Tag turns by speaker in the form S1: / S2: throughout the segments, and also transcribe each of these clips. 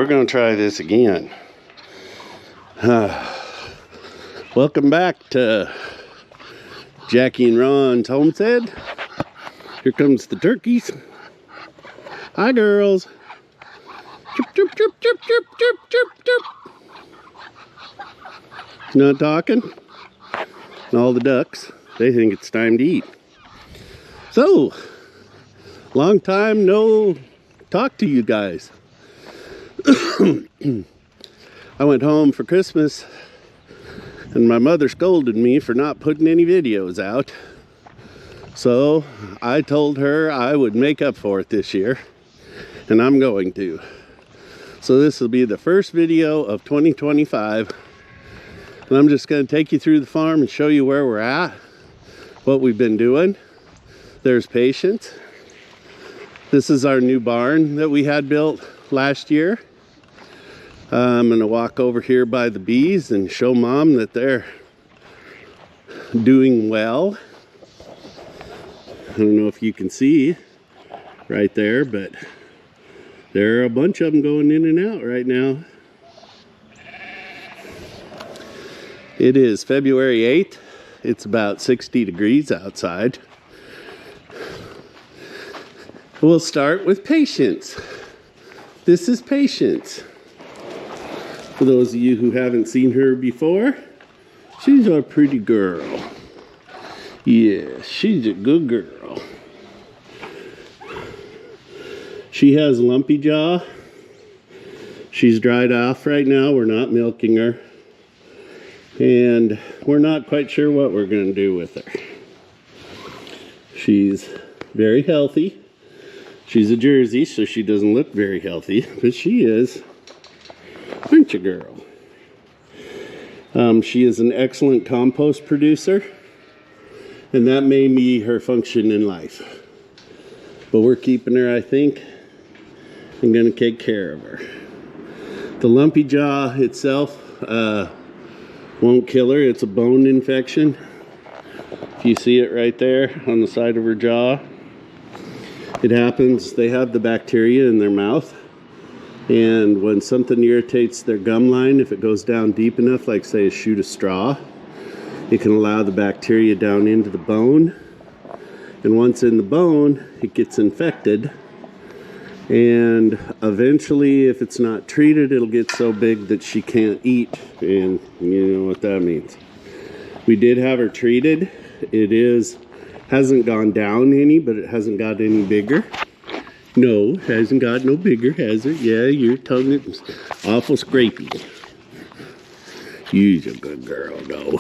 S1: we're going to try this again. Welcome back to Jackie and Ron's homestead. Here comes the turkeys. Hi, girls. Chirp, chirp, chirp, chirp, chirp, chirp, chirp, chirp. Not talking. And all the ducks, they think it's time to eat. So, long time no talk to you guys. I went home for Christmas and my mother scolded me for not putting any videos out. So I told her I would make up for it this year, and I'm going to. So this will be the first video of 2025. And I'm just going to take you through the farm and show you where we're at, what we've been doing. There's Patience. This is our new barn that we had built last year. I'm going to walk over here by the bees and show Mom that they're doing well. I don't know if you can see right there, but there are a bunch of them going in and out right now. It is February 8th. It's about 60 degrees outside. We'll start with Patience. This is Patience. For those of you who haven't seen her before, she's a pretty girl. Yeah, she's a good girl. She has lumpy jaw. She's dried off right now. We're not milking her. And we're not quite sure what we're going to do with her. She's very healthy. She's a Jersey, so she doesn't look very healthy, but she is. Aren't you, girl? She is an excellent compost producer, and that may be her function in life. But we're keeping her, I think, and going to take care of her. The lumpy jaw itself won't kill her. It's a bone infection. If you see it right there on the side of her jaw, it happens. They have the bacteria in their mouth, and when something irritates their gum line, if it goes down deep enough, like say a shoot of straw, it can allow the bacteria down into the bone, and once in the bone, it gets infected, and eventually, if it's not treated, it'll get so big that she can't eat, and you know what that means. We did have her treated. It hasn't gone down any, but it hasn't got any bigger. No, hasn't got no bigger, has it? Yeah, your tongue is awful scrapey. You're a good girl, though.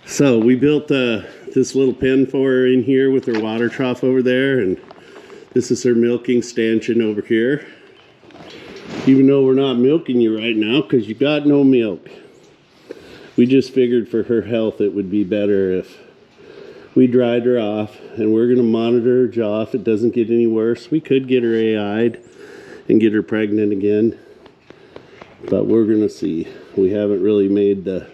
S1: So we built this little pen for her in here with her water trough over there, and this is her milking stanchion over here. Even though we're not milking you right now because you got no milk. We just figured for her health it would be better if we dried her off, and we're going to monitor her jaw. If it doesn't get any worse, we could get her AI'd and get her pregnant again, but we're going to see. We haven't really made the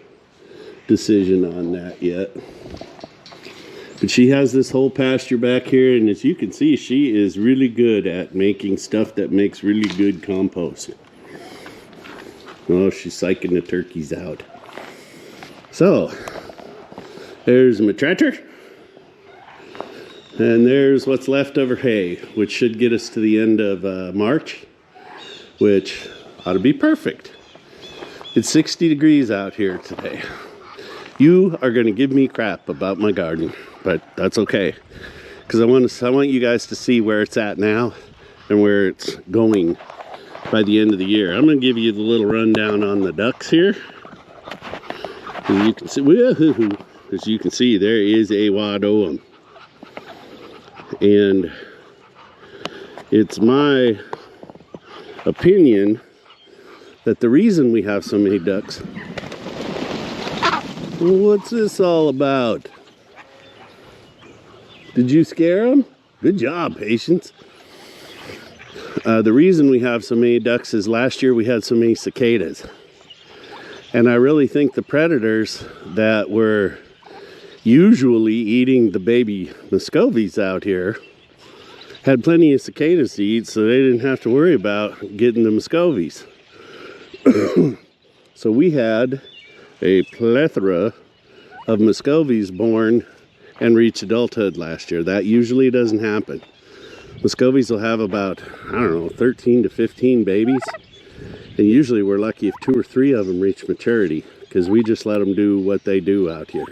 S1: decision on that yet. But she has this whole pasture back here, and as you can see, she is really good at making stuff that makes really good compost. Oh, she's psyching the turkeys out. So, there's my tractor. And there's what's left of her hay, which should get us to the end of March, which ought to be perfect. It's 60 degrees out here today. You are going to give me crap about my garden, but that's okay. Because I want you guys to see where it's at now and where it's going by the end of the year. I'm going to give you the little rundown on the ducks here. As you can see, there is a wad of them. And it's my opinion that the reason we have so many ducks... What's this all about? Did you scare them? Good job, Patience. The reason we have so many ducks is last year we had so many cicadas. And I really think the predators that were usually eating the baby Muscovies out here had plenty of cicadas to eat, so they didn't have to worry about getting the Muscovies. So we had a plethora of Muscovies born and reach adulthood last year. That usually doesn't happen. Muscovies will have about, I don't know, 13 to 15 babies. And usually we're lucky if 2 or 3 of them reach maturity, because we just let them do what they do out here.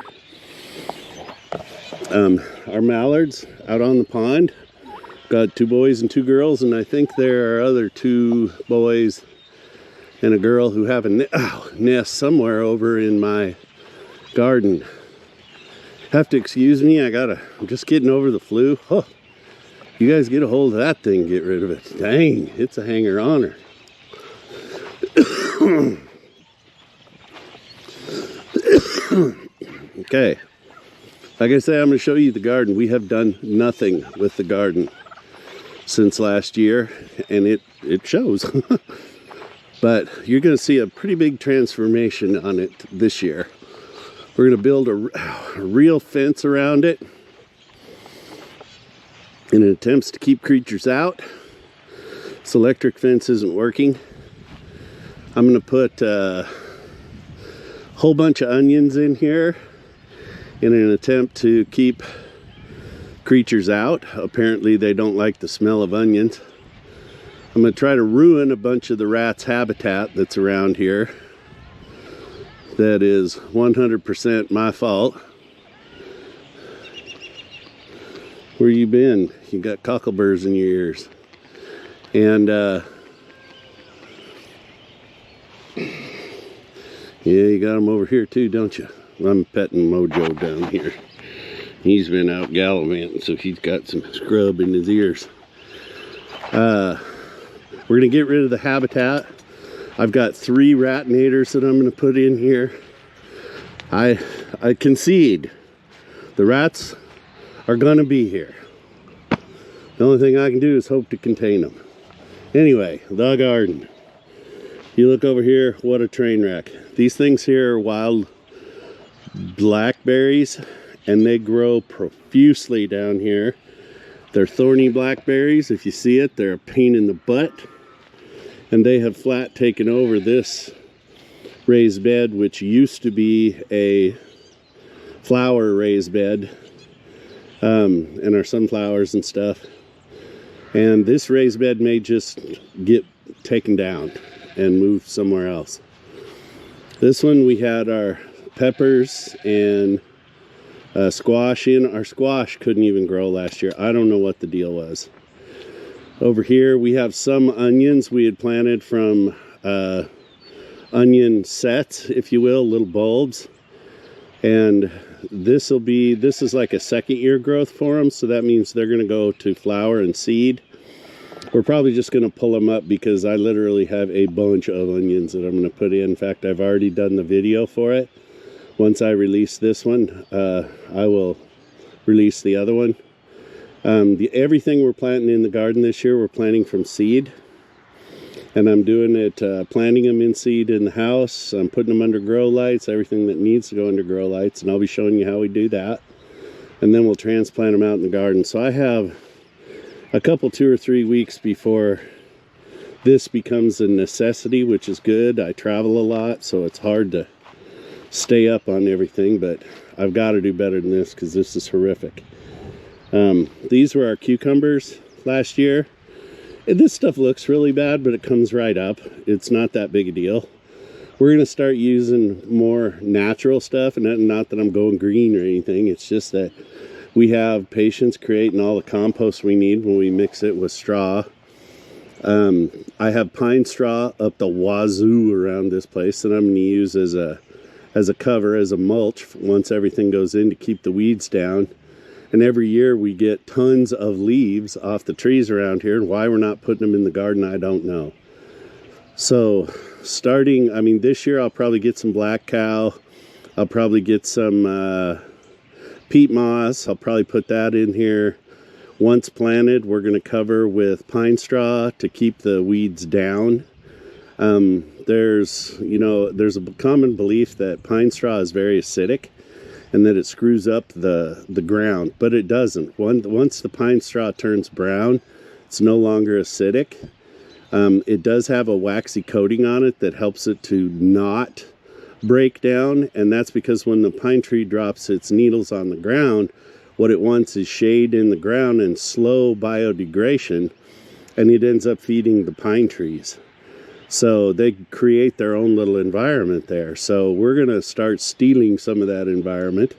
S1: Our mallards out on the pond, got 2 boys and 2 girls, and I think there are other 2 boys and a girl who have a nest somewhere over in my garden. Have to excuse me, I'm just getting over the flu. Oh, you guys get a hold of that thing, get rid of it. Dang, it's a hanger-oner. Okay, like I say, I'm going to show you the garden. We have done nothing with the garden since last year, and it shows. But you're going to see a pretty big transformation on it this year. We're going to build a real fence around it in an attempt to keep creatures out. This electric fence isn't working. I'm going to put a whole bunch of onions in here in an attempt to keep creatures out. Apparently they don't like the smell of onions. I'm going to try to ruin a bunch of the rats' habitat that's around here. That is 100% my fault. Where you been? You got cockleburs in your ears. And yeah, you got them over here too, don't you? I'm petting Mojo down here. He's been out gallivanting, so he's got some scrub in his ears. We're gonna get rid of the habitat. I've got 3 ratinators that I'm gonna put in here. I concede the rats are gonna be here. The only thing I can do is hope to contain them. Anyway, the garden. You look over here, what a train wreck. These things here are wild blackberries, and they grow profusely down here. They're thorny blackberries. If you see it, they're a pain in the butt. And they have flat taken over this raised bed, which used to be a flower raised bed, and our sunflowers and stuff. And this raised bed may just get taken down and moved somewhere else. This one we had our peppers and squash in. Our squash couldn't even grow last year. I don't know what the deal was. Over here we have some onions we had planted from onion sets, if you will, little bulbs. And this is like a 2nd year growth for them, so that means they're going to go to flower and seed. We're probably just going to pull them up because I literally have a bunch of onions that I'm going to put in. In fact, I've already done the video for it. Once I release this one, I will release the other one. Everything we're planting in the garden this year, we're planting from seed. And I'm doing it, planting them in seed in the house. I'm putting them under grow lights, everything that needs to go under grow lights. And I'll be showing you how we do that. And then we'll transplant them out in the garden. So I have a couple, 2 or 3 weeks before this becomes a necessity, which is good. I travel a lot, so it's hard to stay up on everything. But I've got to do better than this because this is horrific. These were our cucumbers last year. And this stuff looks really bad, but it comes right up. It's not that big a deal. We're going to start using more natural stuff, and not that I'm going green or anything. It's just that we have patience creating all the compost we need when we mix it with straw. I have pine straw up the wazoo around this place that I'm going to use as a cover, as a mulch once everything goes in to keep the weeds down. And every year we get tons of leaves off the trees around here. And why we're not putting them in the garden, I don't know. So starting, this year I'll probably get some black cow. I'll probably get some peat moss. I'll probably put that in here. Once planted, we're going to cover with pine straw to keep the weeds down. There's a common belief that pine straw is very acidic. and that it screws up the ground, but it doesn't. Once the pine straw turns brown, it's no longer acidic. It does have a waxy coating on it that helps it to not break down, and that's because when the pine tree drops its needles on the ground, what it wants is shade in the ground and slow biodegradation, and it ends up feeding the pine trees. So they create their own little environment there. So we're going to start stealing some of that environment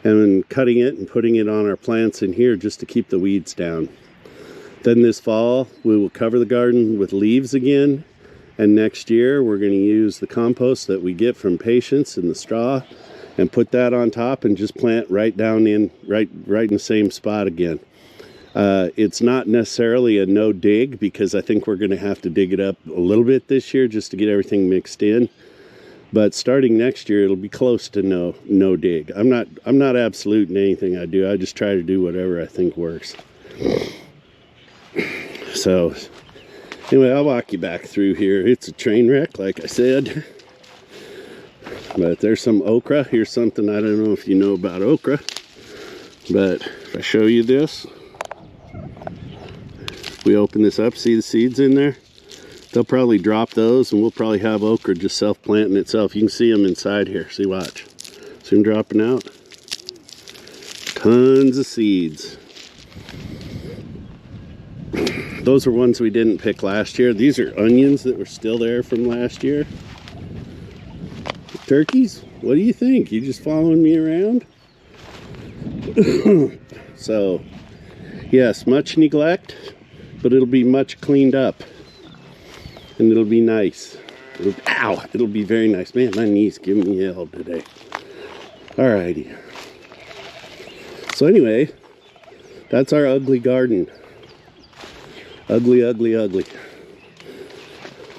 S1: and cutting it and putting it on our plants in here just to keep the weeds down. Then this fall, we will cover the garden with leaves again. And next year, we're going to use the compost that we get from patients and the straw and put that on top and just plant right down in, right in the same spot again. It's not necessarily a no dig, because I think we're going to have to dig it up a little bit this year just to get everything mixed in. But starting next year, it'll be close to no dig. I'm not absolute in anything I do. I just try to do whatever I think works. So anyway, I'll walk you back through here. It's a train wreck, like I said. But there's some okra. Here's something I don't know if you know about okra. But if I show you this, we open this up, see the seeds in there? They'll probably drop those, and we'll probably have okra just self-planting itself. You can see them inside here. See, watch. See them dropping out? Tons of seeds. Those are ones we didn't pick last year. These are onions that were still there from last year. Turkeys? What do you think? You just following me around? So, yes, much neglect, but it'll be much cleaned up. And it'll be nice. It'll be very nice. Man, my knee's giving me hell today. Alrighty. So anyway, that's our ugly garden. Ugly, ugly, ugly.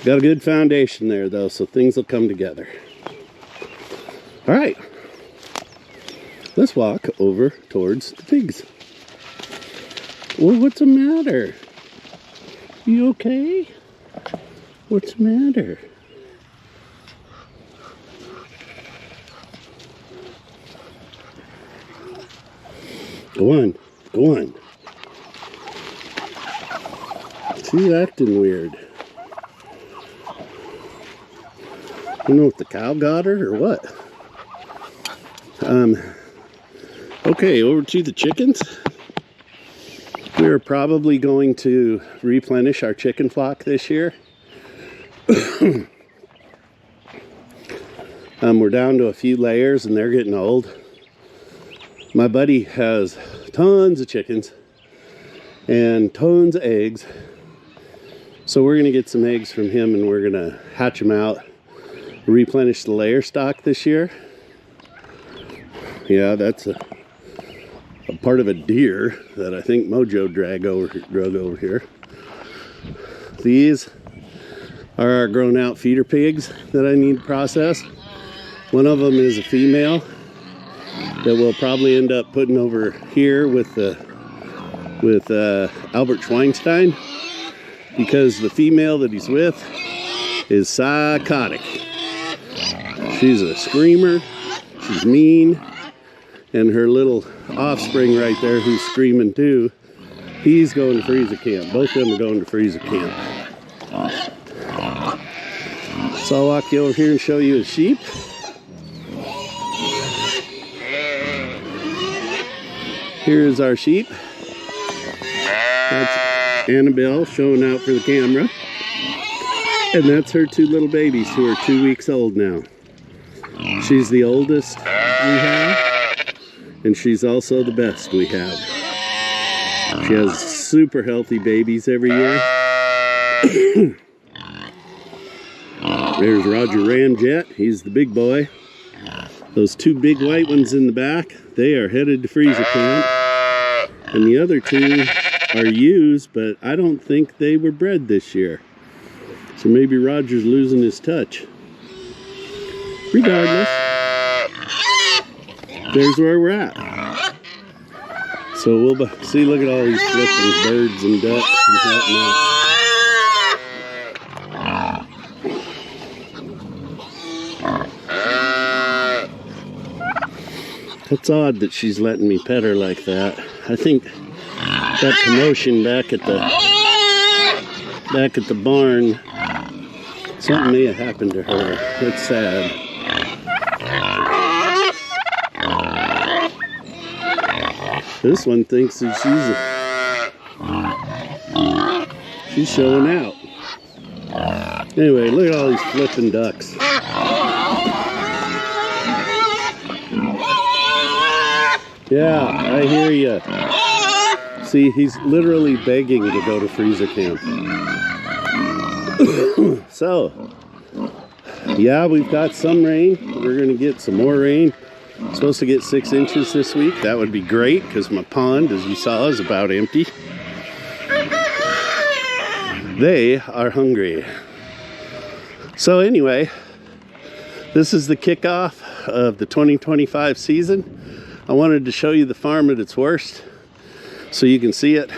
S1: Got a good foundation there, though, so things will come together. Alright. Let's walk over towards the pigs. Well, what's the matter? You okay? What's the matter? Go on. Go on. She's acting weird. You know if the cow got her or what? Okay, over to the chickens. We're probably going to replenish our chicken flock this year. We're down to a few layers and they're getting old. My buddy has tons of chickens and tons of eggs. So we're going to get some eggs from him and we're going to hatch them out, replenish the layer stock this year. Yeah, that's a part of a deer that I think Mojo drug over here. These are our grown out feeder pigs that I need to process. One of them is a female that we'll probably end up putting over here with Albert Schweinstein, because the female that he's with is psychotic. She's a screamer, she's mean, and her little offspring right there who's screaming too, he's going to freezer camp. Both of them are going to freezer camp. So I'll walk you over here and show you a sheep. Here's our sheep. That's Annabelle showing out for the camera. And that's her two little babies who are 2 weeks old now. She's the oldest we have, and she's also the best we have. She has super healthy babies every year. There's Roger Ramjet, he's the big boy. Those two big white ones in the back, they are headed to freezer camp. And the other two are ewes, but I don't think they were bred this year. So maybe Roger's losing his touch. Regardless, there's where we're at. So we'll see, look at all these flipping birds and ducks and whatnot. It's odd that she's letting me pet her like that. I think that commotion back at the barn, something may have happened to her. It's sad. This one thinks that she's showing out. Anyway, look at all these flipping ducks. Yeah, I hear you. See, he's literally begging to go to freezer camp. So, yeah, we've got some rain. We're going to get some more rain. Supposed to get 6 inches this week. That would be great because my pond, as you saw, is about empty. They are hungry. So anyway, this is the kickoff of the 2025 season. I wanted to show you the farm at its worst so you can see it.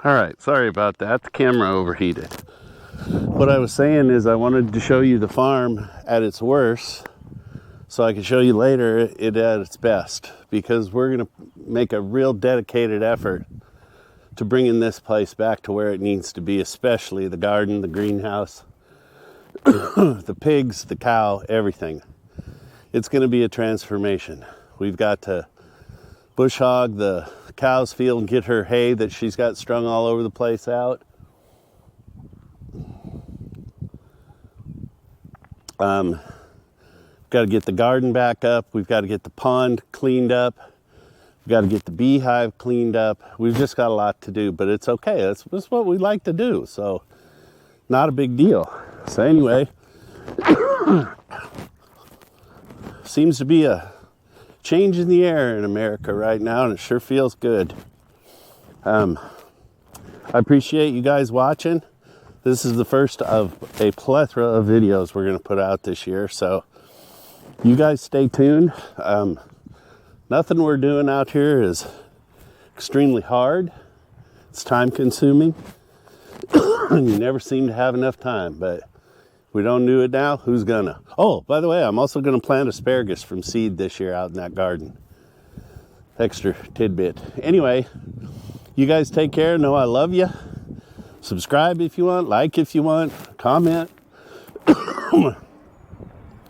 S1: All right, sorry about that. The camera overheated. What I was saying is I wanted to show you the farm at its worst so I can show you later it at its best, because we're going to make a real dedicated effort to bringing this place back to where it needs to be, especially the garden, the greenhouse, the pigs, the cow, everything. It's going to be a transformation. We've got to bush hog the cow's field and get her hay that she's got strung all over the place out. Got to get the garden back up. We've got to get the pond cleaned up. We've got to get the beehive cleaned up. We've just got a lot to do, but it's okay. That's what we like to do. So not a big deal. So anyway, seems to be a change in the air in America right now, and it sure feels good. I appreciate you guys watching. This is the first of a plethora of videos we're going to put out this year, so you guys stay tuned. Nothing we're doing out here is extremely hard. It's time consuming. And you never seem to have enough time, but if we don't do it now, who's gonna? Oh, by the way, I'm also gonna plant asparagus from seed this year out in that garden. Extra tidbit. Anyway, you guys take care. Know I love you. Subscribe if you want, like if you want, comment.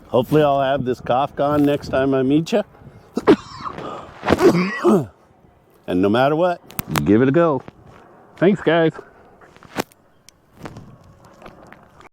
S1: Hopefully I'll have this cough gone next time I meet you. And no matter what, give it a go. Thanks, guys.